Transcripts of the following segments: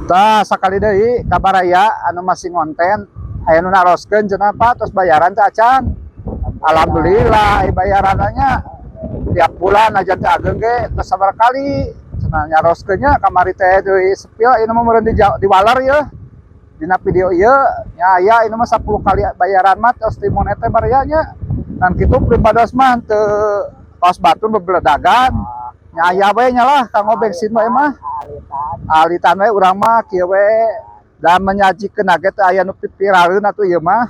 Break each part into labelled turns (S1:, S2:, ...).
S1: Tah sakali deui kabaraya anu masih ngonten aya nu naroskeun cenah Pak tos bayaran teh acan. Alhamdulillah bayarannya tiap bulan aja teh ageng ge tos sabar kali cenah nyaroskeunnya kamari teh deui sepil ieu mah meureun di Waler ye. Dina video ieu nya aya ieu mah 10 kali bayaran mah tos timon teh barea nya. Dan kitu pribados mah teu kaos batur bebeledagan. Nya aya we nya lah kanggo bensin we mah. Alitan we urang mah kieu we da menyajikeun ge teh aya nu viraleun atuh ieu mah.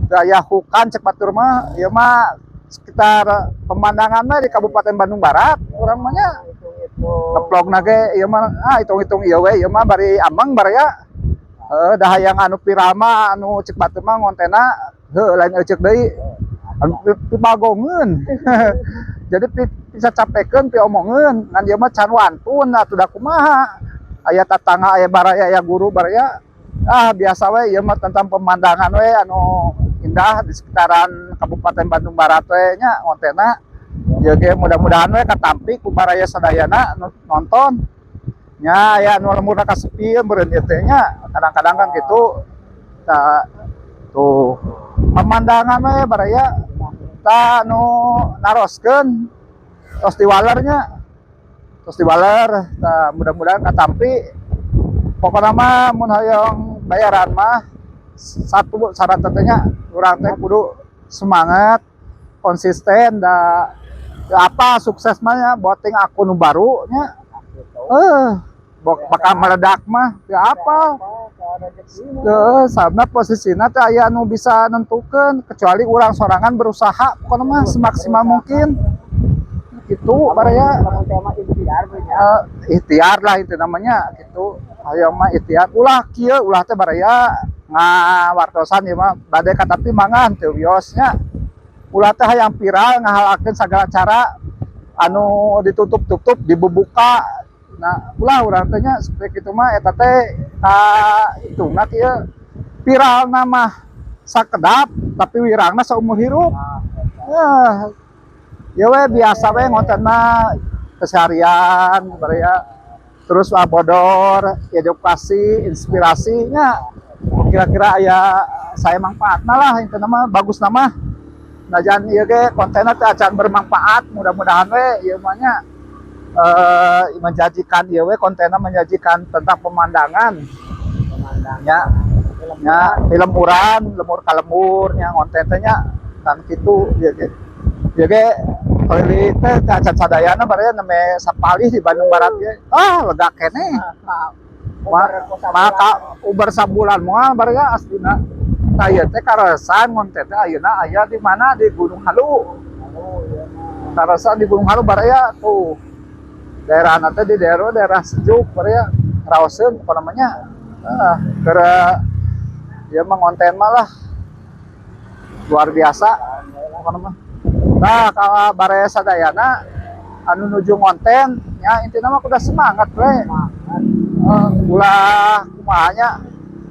S1: Teu aya hukan cek batur mah, ieu mah sekitar pemandangan mah di Kabupaten Bandung Barat urang mah nya. Ngeplogna ge ieu mah hitung-hitung ieu we ieu mah bari ambang barea. Da hayang anu viral mah anu cek batur mah ngontena heuh lain ecek deui. Anu pibagongeun. Jadi bisa capekeun pi omongeun ngan ieu mah can wantun atuh da kumaha. Aya tatangga aya baraya aya guru baraya. Biasa we ieu mah tentang pemandangan we anu indah di sekitaran Kabupaten Bandung Barat we nya ngontena. Ieu ge mudah-mudahan we katampi ku baraya sadayana nonton. Nya aya anu lemurna kasepieun meureun ieu teh nya. Kadang-kadang kan kitu. Tah tuh pemandangan we baraya tah anu naroskeun tos di Walernya. Tos di Waler tah mudah-mudahan katampi. Pokona mah mun hoyong bayaran mah satu syarat teh urang teh kudu semangat, konsisten da apa sukses mah nya boting akun nu baru nya. Bakal meledak mah ya apa. Sabna posisina teh aya anu bisa nentukeun kecuali urang sorangan berusaha pokona mah semaksimal mungkin. Gitu baraya ikhtiar lah itu namanya gitu. Ayo mah ikhtiar ulah kieu ulah teh baraya ngawartosan ieu mah bade katapi mangan teu wiosnya. Ulah teh hayang viral ngahalakeun sagala cara anu ditutup-tutup dibubuka. Nah, ulah urang teh nya seperti kitu mah eta teh hitungna kieu viral nama sakedap tapi wirangna saumur hirup. Ya we biasa we ngonten mah keseharian baraya terus bodor edukasi inspirasinya kira-kira aya saya manfaatna lah itu nama bagus nama najan ieu ge kontenna teh acan bermanfaat mudah-mudahan we ieu mah nya menjanjikan ieu we kontenna menyajikan tentang pemandangan nya film urang lemur ka lemur nya konten teh nya kan kitu ieu ge. Ya ge kali teh acan sadayana baraya neme sapalih di Bandung Barat ge. Lega keneh. Maka uber sabulan moal baraya aslina. Tah ieu teh karesan ngonten teh ayeuna aya di mana di Gunung Halu. Karesan di Gunung Halu baraya tuh. Daerahna teh di daerah sejuk baraya raoseun apa namanya. Gara ieu mah ngonten mah lah. Luar biasa apa namanya. Nah, kalau baraya sadayana anu nuju ngonten nya intina mah kudu semangat we. Ulah kumaha nya?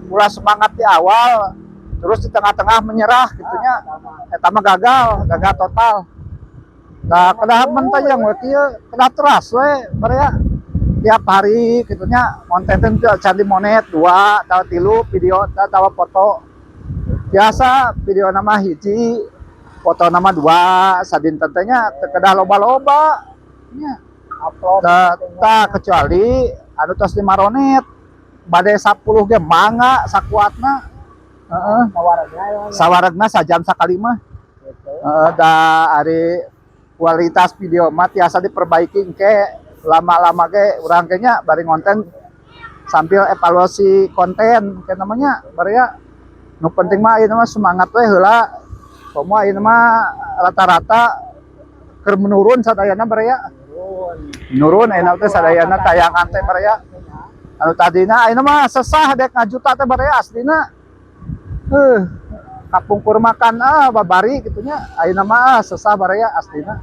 S1: Ulah semangat di awal terus di tengah-tengah menyerah gitu nya. Eta mah gagal total. Nah, kedah mentayang we kieu, kedah teras we baraya tiap hari kitu nya konten teh can dimonet 2 atau 3 video atau foto. Biasa video nama hiji foto nama 2 sadin tentenya kedah loba-loba nya upload kecuali anu tos 5 ronet bade 10 ge mangga sakuatna sawaregna sajam sakali mah da ari kualitas video mah tiasa diperbaiki engke lama-lama ge urang ge nya bari ngonten sambil evaluasi konten ke namanya bari ya nu penting mah ieu mah semangat we heula. Semua ini mah rata-rata keur menurun sadayana baraya. Menurun enak teh sadayana tayangan teh baraya. Anu tadina ayeuna mah sesah dek ngajuta teh baraya aslina. Kapungkur makan babari kitu nya. Ayeuna mah sesah baraya aslina.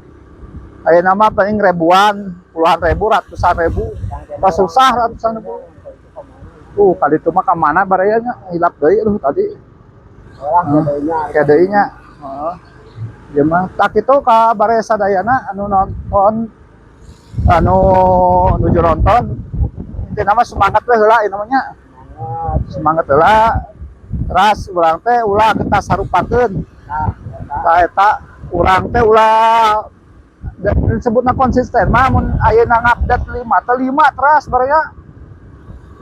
S1: Ayeuna mah paling ribuan, puluhan ribu, ratusan ribu. Pas susah ratusan ribu. Kali itu mah ka mana baraya nya hilap deui tadi. Kayak deui nya. Ya mah tak itu ka baraya sadayana anu nonton anu nuju nonton inti nama semangat we heula ieu namanya. Semangat heula. Teras urang teh ulah kita sarupakeun. Ka eta urang teh ulah disebutna konsisten mah mun ayeuna ngupdate 5 teh 5 teras baraya.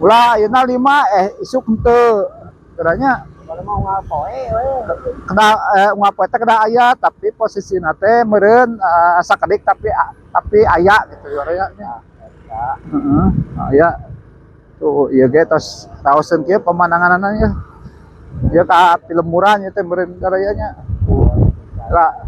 S1: Ulah ayeuna 5 isuk henteu. Kadanya
S2: Kalau mau ngapoe we.
S1: kena ngapoe teh kena aya tapi posisina teh meureun sakedik tapi aya gitu baraya nya. Heeh. Aya. Tuh ieu ge tos raoseun kieu pemandanganna ya. Ieu ka film murah nya teh meureun baraya nya. Lah